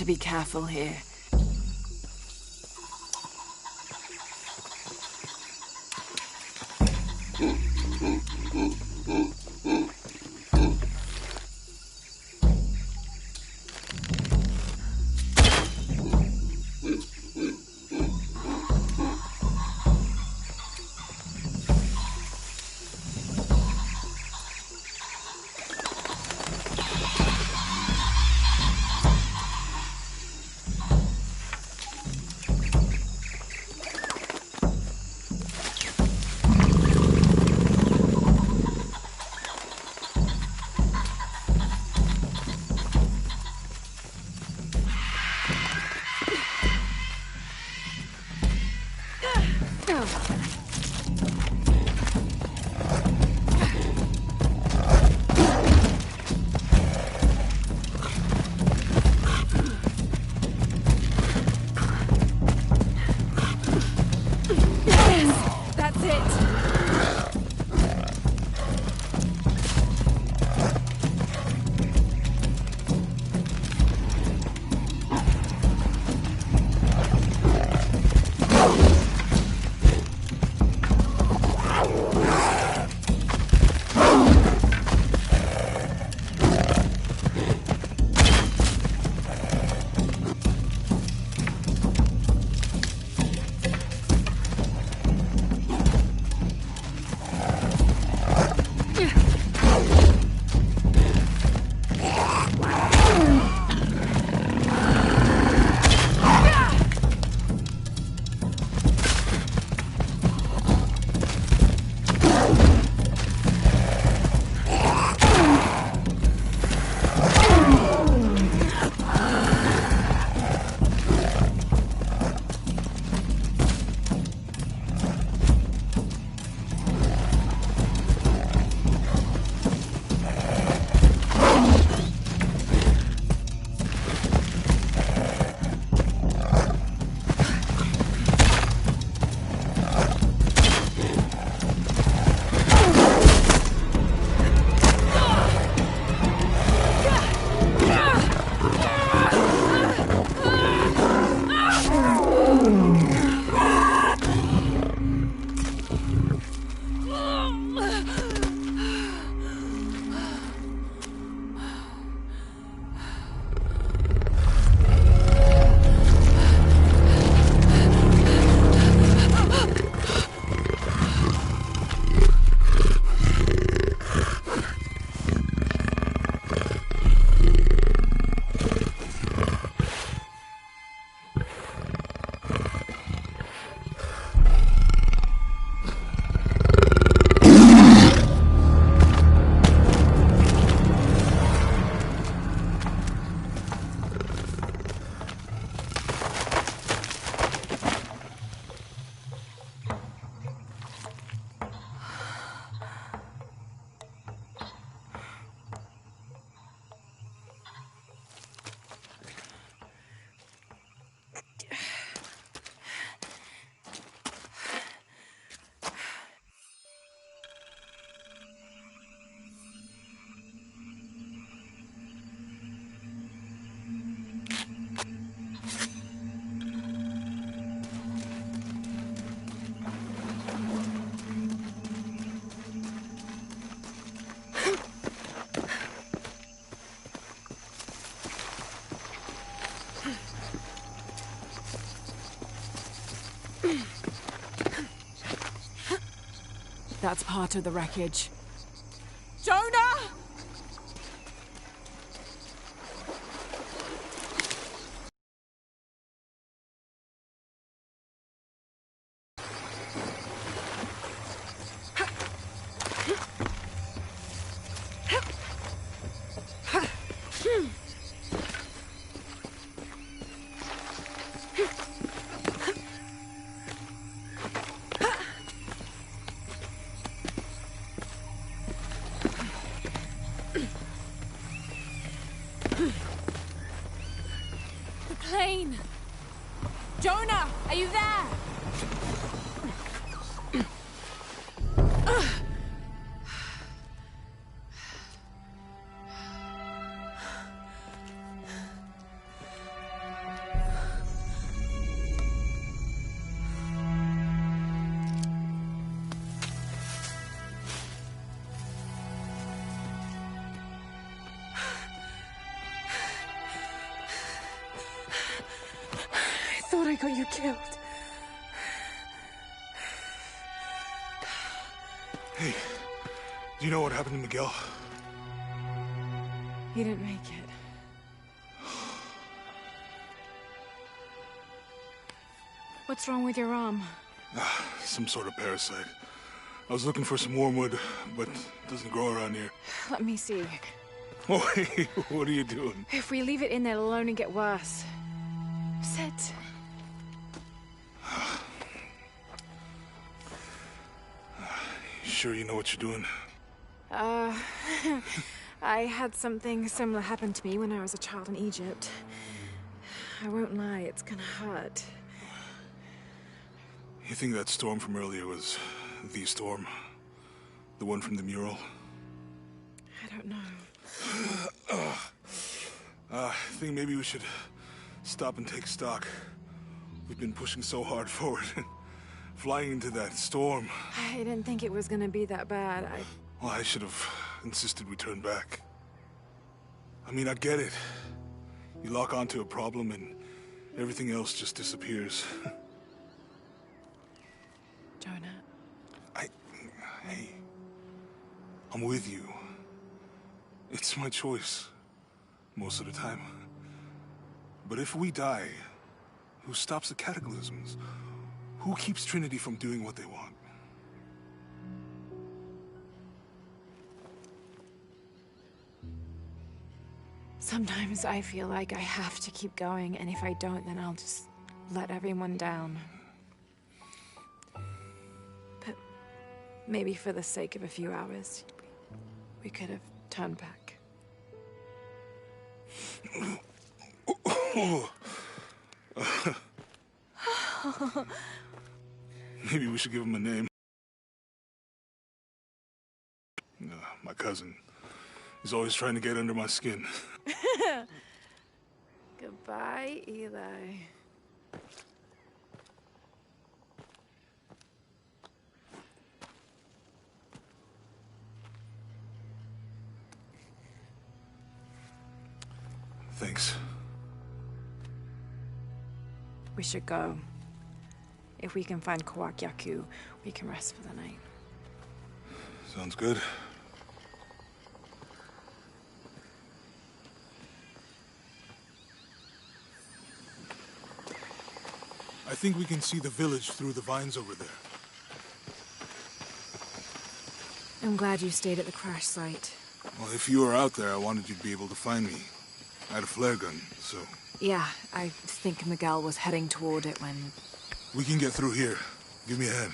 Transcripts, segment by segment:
to be careful here. That's part of the wreckage. Jonah! Plane! Jonah, are you there? got you killed. Hey, do you know what happened to Miguel? He didn't make it. What's wrong with your arm? Some sort of parasite. I was looking for some wormwood, but it doesn't grow around here. Let me see. Oh, hey, what are you doing? If we leave it in there, it'll only get worse. Sit. You sure you know what you're doing? I had something similar happen to me when I was a child in Egypt. I won't lie, it's gonna hurt. You think that storm from earlier was the storm? The one from the mural? I don't know. I think maybe we should stop and take stock. We've been pushing so hard forward. Flying into that storm. I didn't think it was gonna be that bad. Well, I should have insisted we turn back. I mean, I get it. You lock onto a problem and everything else just disappears. Jonah. Hey, I'm with you. It's my choice, most of the time. But if we die, who stops the cataclysms? Who keeps Trinity from doing what they want? Sometimes I feel like I have to keep going, and if I don't, then I'll just let everyone down. But maybe for the sake of a few hours, we could have turned back. Maybe we should give him a name. My cousin. He's always trying to get under my skin. Goodbye, Eli. Thanks. We should go. If we can find Kawakyaku, we can rest for the night. Sounds good. I think we can see the village through the vines over there. I'm glad you stayed at the crash site. Well, if you were out there, I wanted you to be able to find me. I had a flare gun, so... Yeah, I think Miguel was heading toward it when... We can get through here. Give me a hand.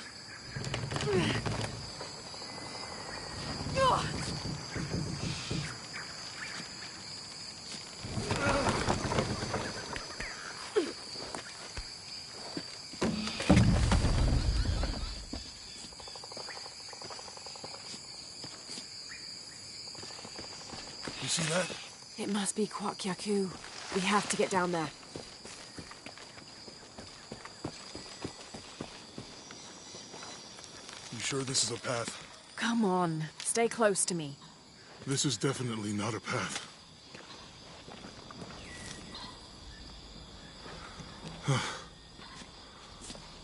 You see that? It must be Kawakyaku. We have to get down there. You sure this is a path? Come on, stay close to me. This is definitely not a path.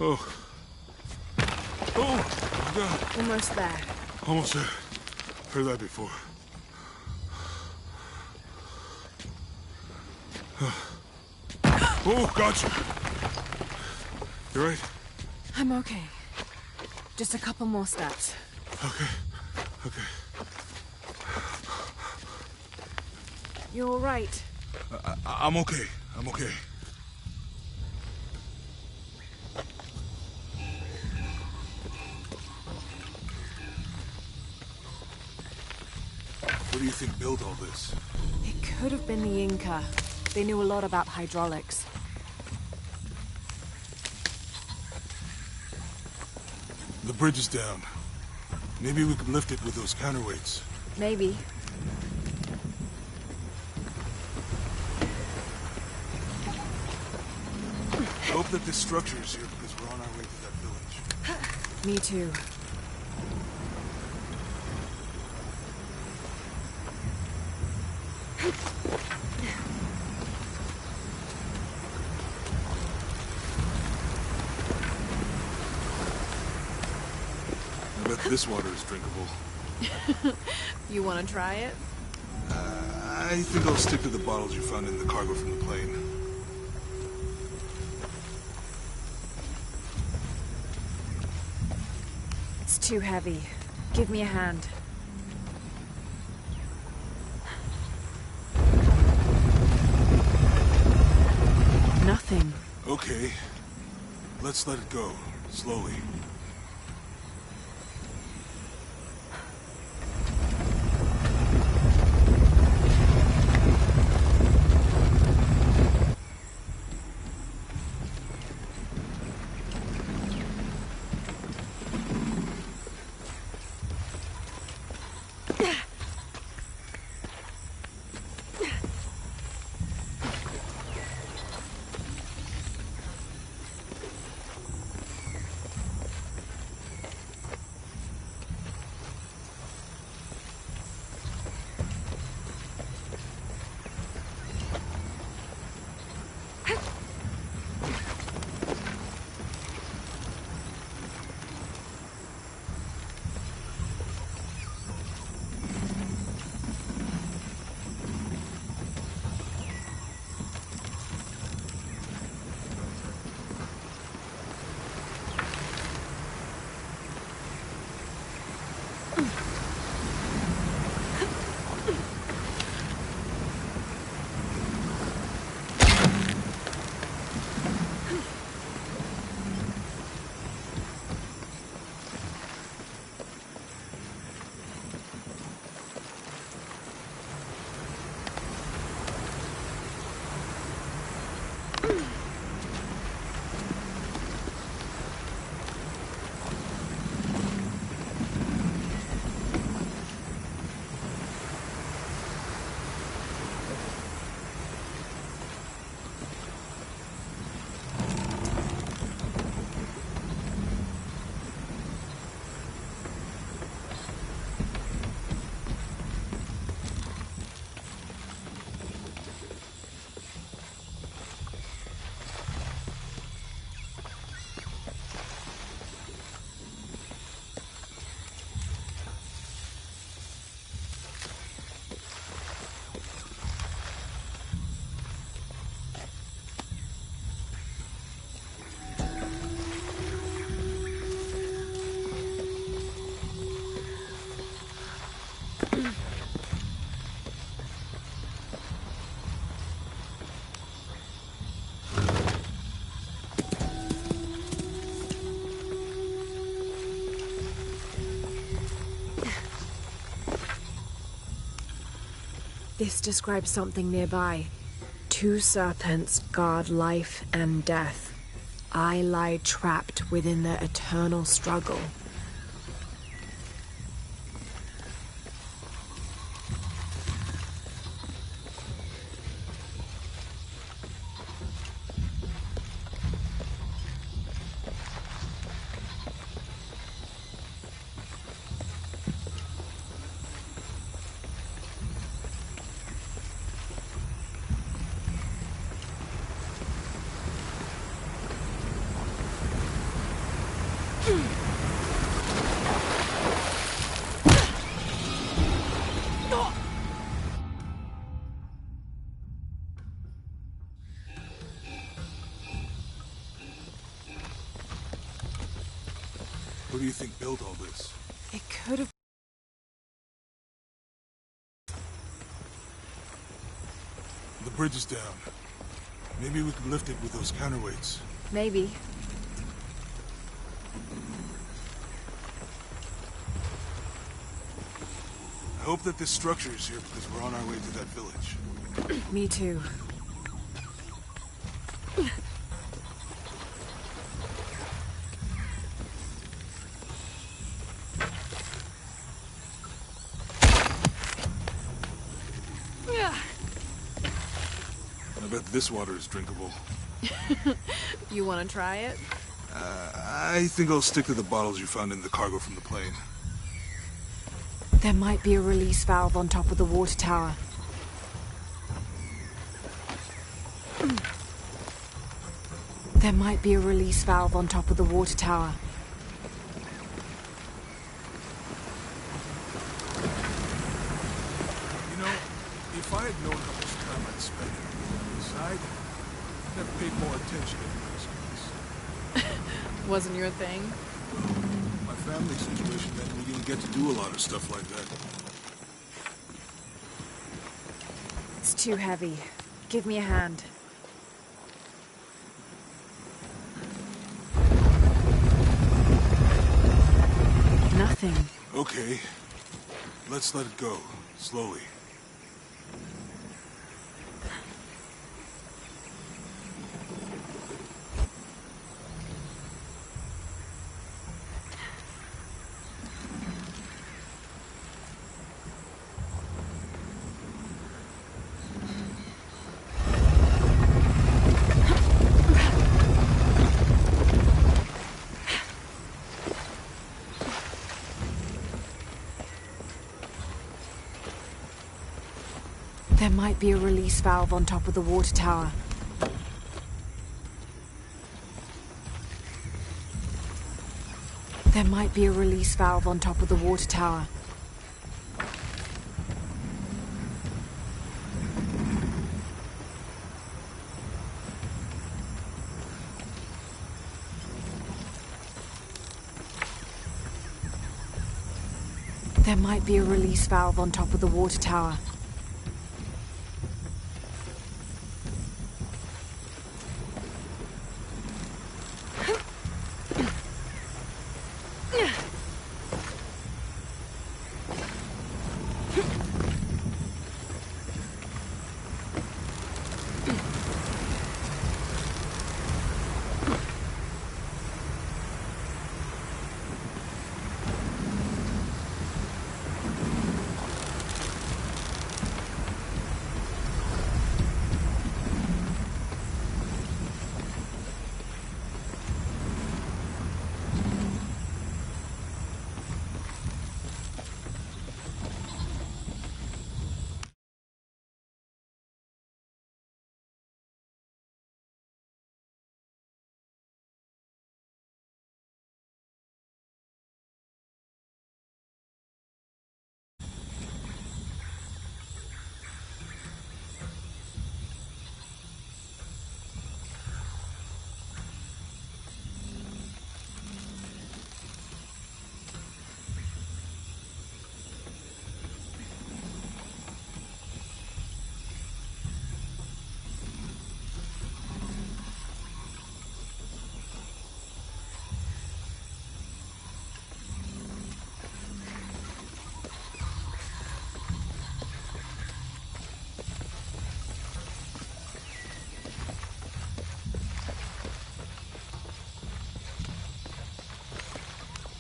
Oh. Oh, my God. Almost there. Almost there. Heard that before. Oh, gotcha. You right? I'm okay. Just a couple more steps. Okay. Okay. You all right? I'm okay. I'm okay. What do you think built all this? It could have been the Inca. They knew a lot about hydraulics. The bridge is down. Maybe we could lift it with those counterweights. Maybe. I hope that this structure is here because we're on our way to that village. Me too. bet this water is drinkable. You want to try it? I think I'll stick to the bottles you found in the cargo from the plane. It's too heavy. Give me a hand. Nothing. Okay. Let's let it go. Slowly. This describes something nearby. 2 serpents guard life and death. I lie trapped within their eternal struggle. Who do you think built all this? It could have... The bridge is down. Maybe we could lift it with those counterweights. Maybe. I hope that this structure is here because we're on our way to that village. Me too. I bet this water is drinkable. You want to try it? I think I'll stick to the bottles you found in the cargo from the plane. There might be a release valve on top of the water tower. There might be a release valve on top of the water tower. If I had known how much time I'd spend inside, I'd have paid more attention in the first place. Wasn't your thing? My family situation meant we didn't get to do a lot of stuff like that. It's too heavy. Give me a hand. Nothing. Okay. Let's let it go. Slowly. There might be a release valve on top of the water tower. There might be a release valve on top of the water tower. There might be a release valve on top of the water tower.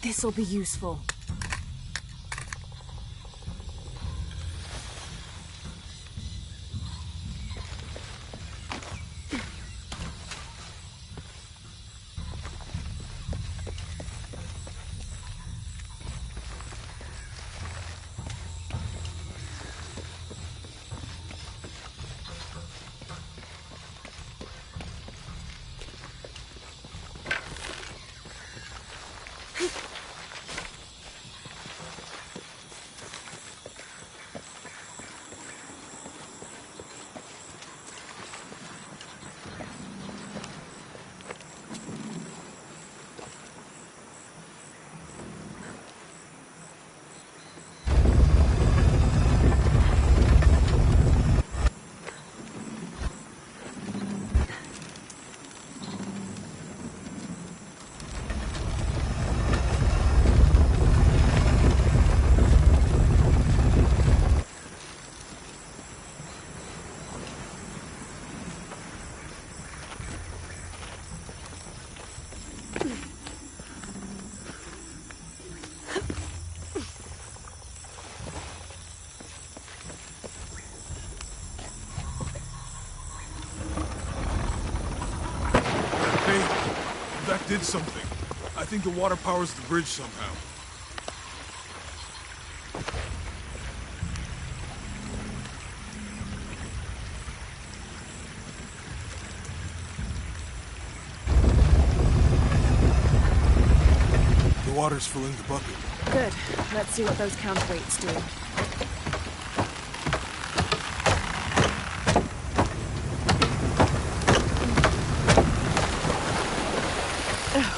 This'll be useful. That did something. I think the water powers the bridge somehow. The water's filling the bucket. Good. Let's see what those counterweights do.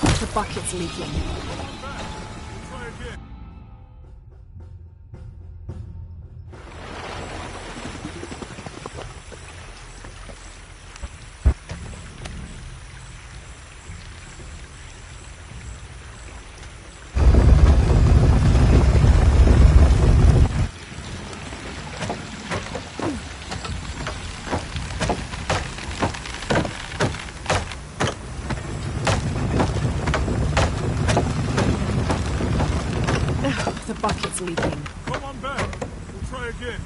The bucket's leaking. Try again. The bucket's leaking. Come on back. We'll try again.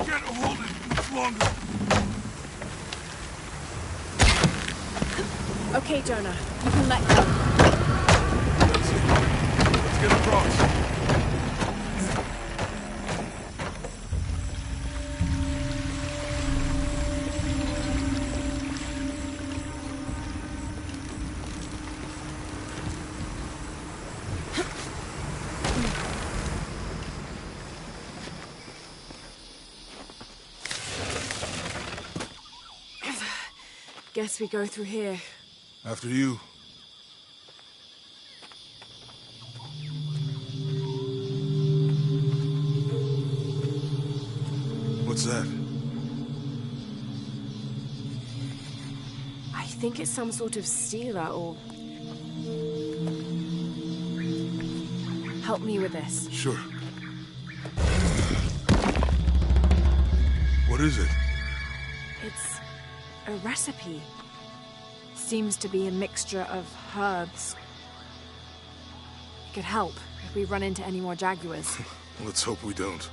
Can't hold it much longer. Okay, Jonah. You can let go. That's it. Let's get across. Guess we go through here. After you. What's that? I think it's some sort of sealer or... Help me with this. Sure. What is it? It's a recipe. Seems to be a mixture of herbs. It could help if we run into any more jaguars. Let's hope we don't.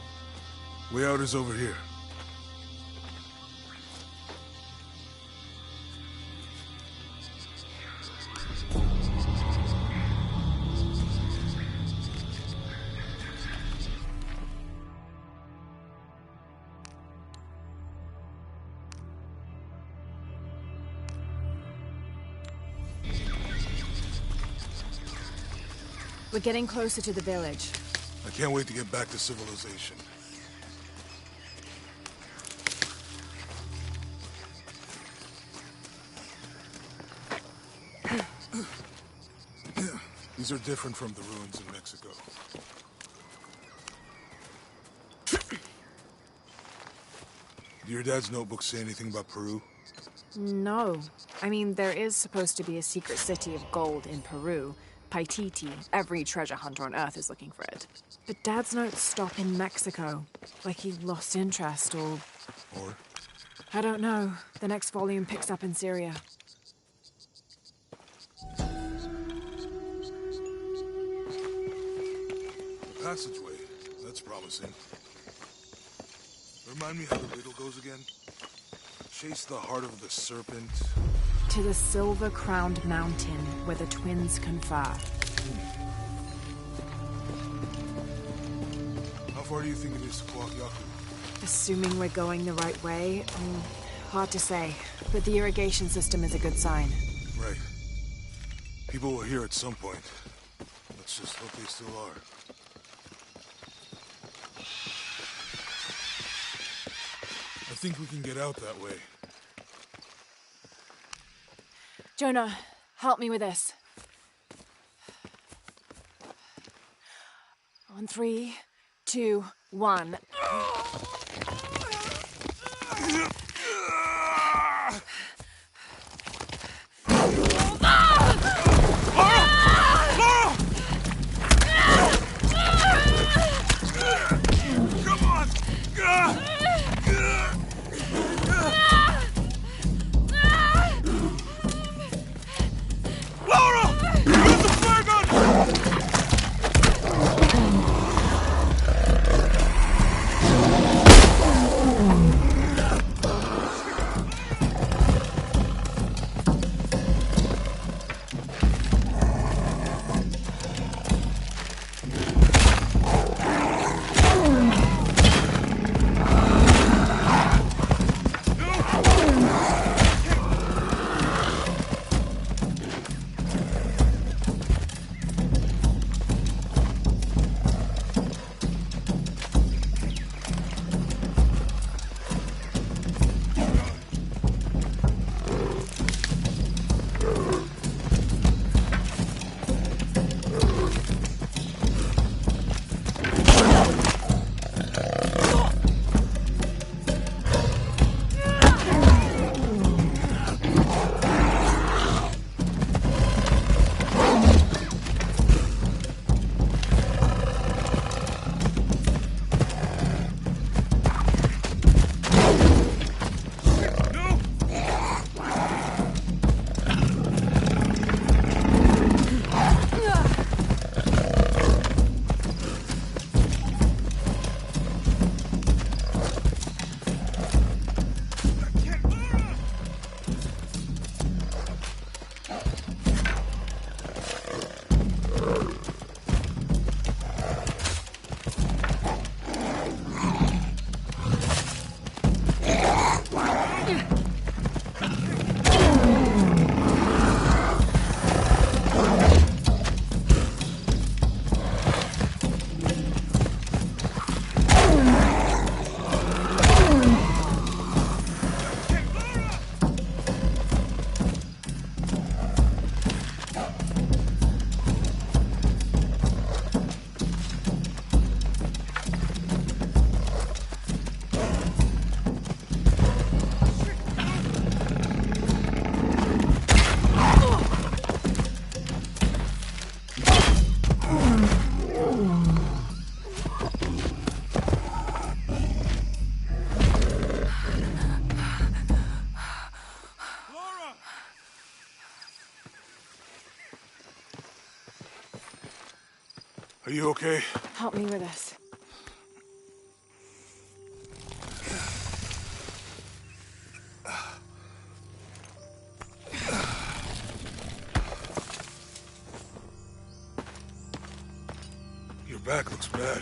Way out is over here. We're getting closer to the village. I can't wait to get back to civilization. These are different from the ruins in Mexico. Do your dad's notebooks say anything about Peru? No. I mean, there is supposed to be a secret city of gold in Peru. Paititi. Every treasure hunter on Earth is looking for it. But Dad's notes stop in Mexico. Like he lost interest or... Or? I don't know. The next volume picks up in Syria. The passageway. That's promising. Remind me how the riddle goes again? Chase the heart of the serpent... To the silver-crowned mountain where the twins confer. How far do you think it is to Kwakyaku? Assuming we're going the right way, hard to say. But the irrigation system is a good sign. Right. People were here at some point. Let's just hope they still are. I think we can get out that way. Jonah, help me with this. On 3, 2, 1. Are you okay? Help me with this. Your back looks bad.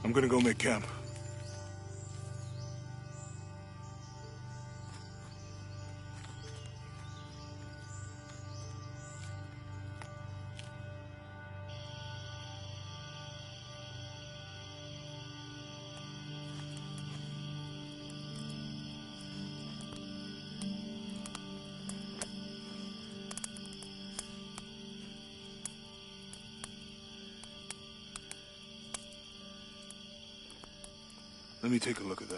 I'm gonna go make camp. Let me take a look at that.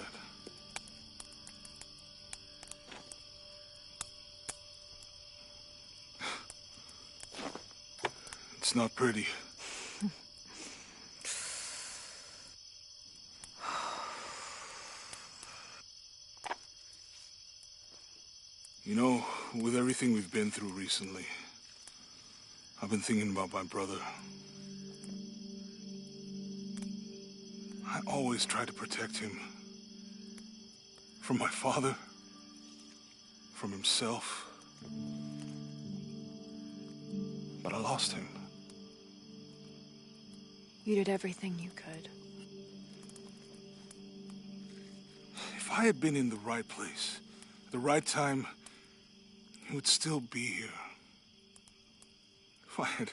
It's not pretty. You know, with everything we've been through recently, I've been thinking about my brother. I always tried to protect him. From my father. From himself. But I lost him. You did everything you could. If I had been in the right place, at the right time, he would still be here. If I had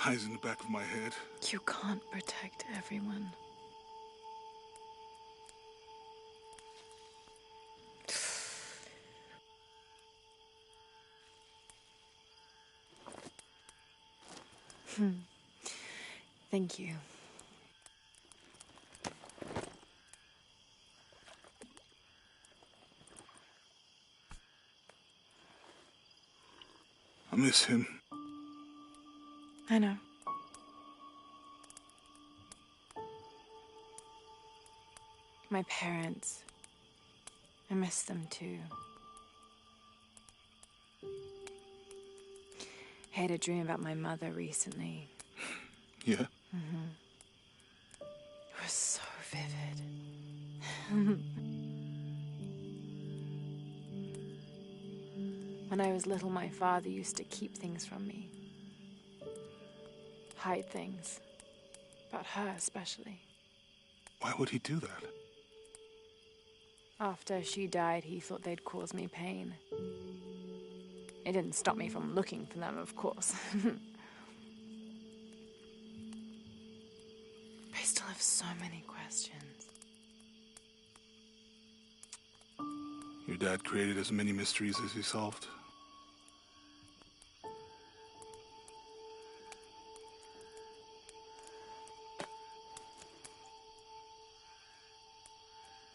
eyes in the back of my head. You can't protect everyone. Thank you. I miss him. I know. My parents. I miss them too. I had a dream about my mother recently. Yeah? It was so vivid. When I was little, my father used to keep things from me. Hide things. About her, especially. Why would he do that? After she died, he thought they'd cause me pain. It didn't stop me from looking for them, of course. I still have so many questions. Your dad created as many mysteries as he solved.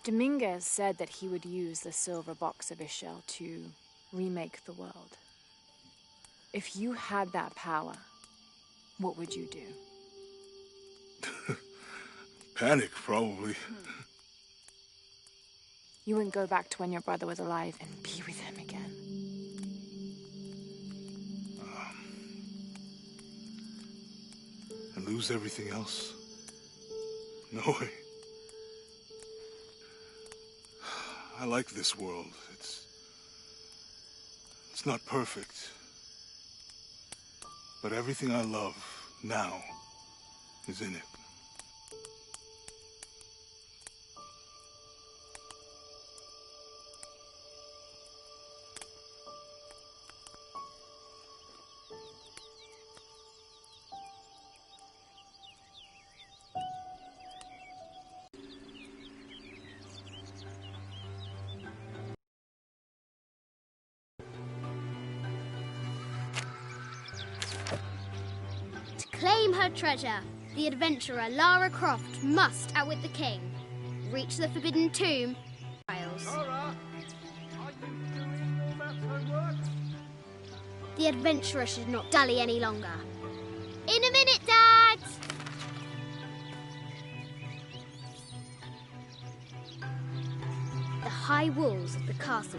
Dominguez said that he would use the silver box of Ishel to remake the world. If you had that power, what would you do? Panic, probably. You wouldn't go back to when your brother was alive and be with him again. And lose everything else? No way. I like this world. It's not perfect. But everything I love now is in it. Claim her treasure. The adventurer Lara Croft must outwit the king. Reach the forbidden tomb. Lara, are you doing all that homework? The adventurer should not dally any longer. In a minute, Dad! The high walls of the castle